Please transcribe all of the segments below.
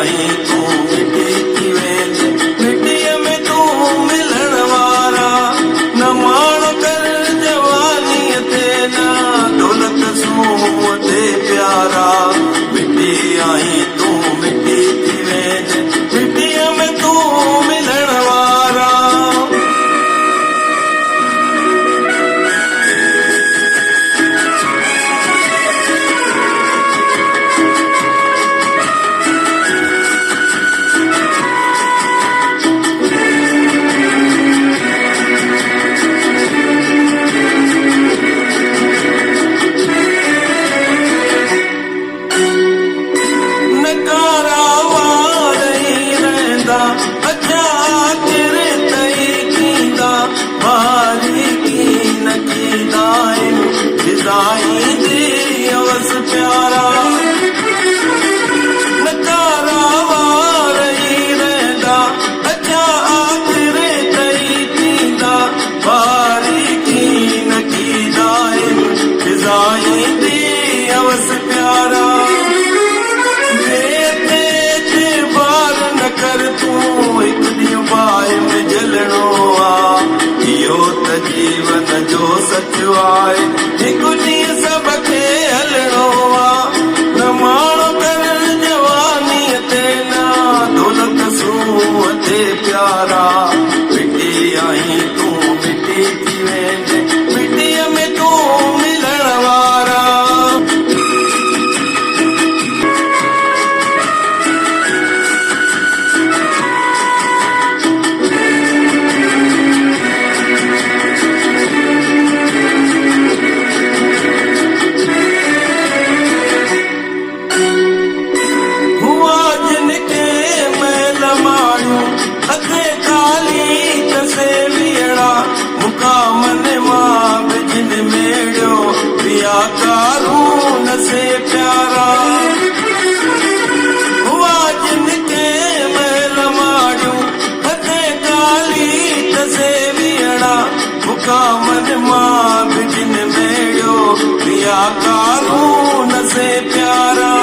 आई तू मिटी थी वेंदे मिटीअ में तू मिलण वारा न माण कर जवानीअ ते न दौलत सूंहं ते प्यारा मिटी आई तू मिटी थी वेंदे मिटीअ में तू मिलण वारा जीवन जो सचो आहे हिकु ॾींहुं सभ खे हलणो आहे न माण्हू कर जवानीअ ते न दौलत सूंहं ते प्यारा मिटी आई तूं मिटी थी वेंदे मिटीअ में तूं मिलण वारा कारून से प्यारा हुआ जिनके महल माड़ियूं हथे काली तसे वियड़ा मुकामन मां बिजन मेड़ियो पिया कारून से प्यारा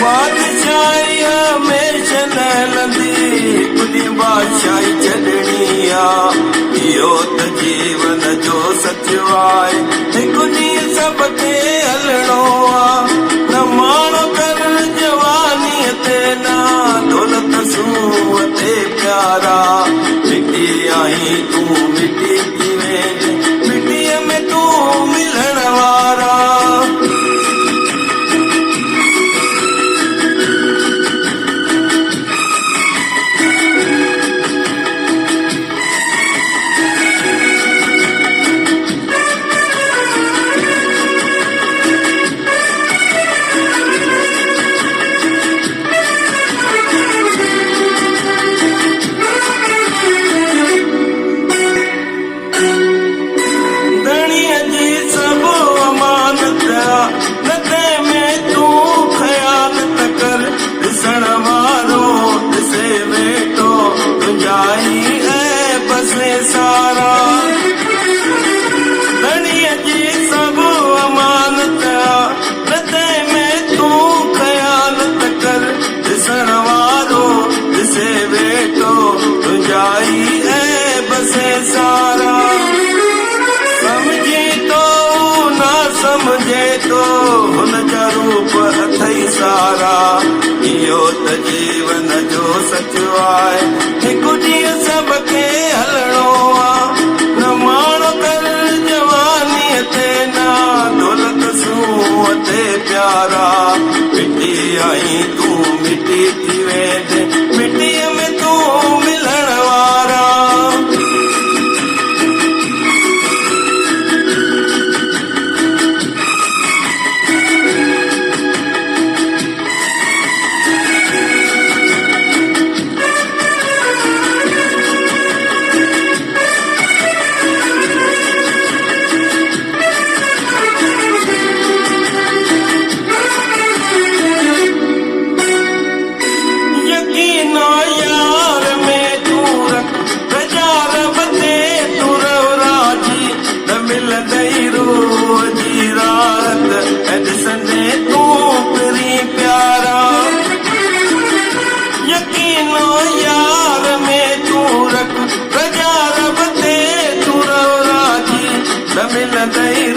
बादशाही हमेशा न हलंदी कुली बादशाही छॾणी आ इहो त जीवन जो सचो आहे हिकु ॾींहुं सभ खे हलणो आहे न माण्हू कर जवानीअ ते न दौलत सूंहं ते प्यारा मिटी आई तूं मिटी थी वेंदे मिटीअ में तूं मिलण वारा समझे तो हुन जा रूप अथई सारा इहो त जीवन जो सचो आहे हिकु ॾींहुं सभ खे हलणो आहे न माण्हू कर जवानीअ ते न दौलत सूंहं ते प्यारा मिटी आई तूं मिटी थी वेंदे मिटीअ में तूं मिलण वारा मिलंदई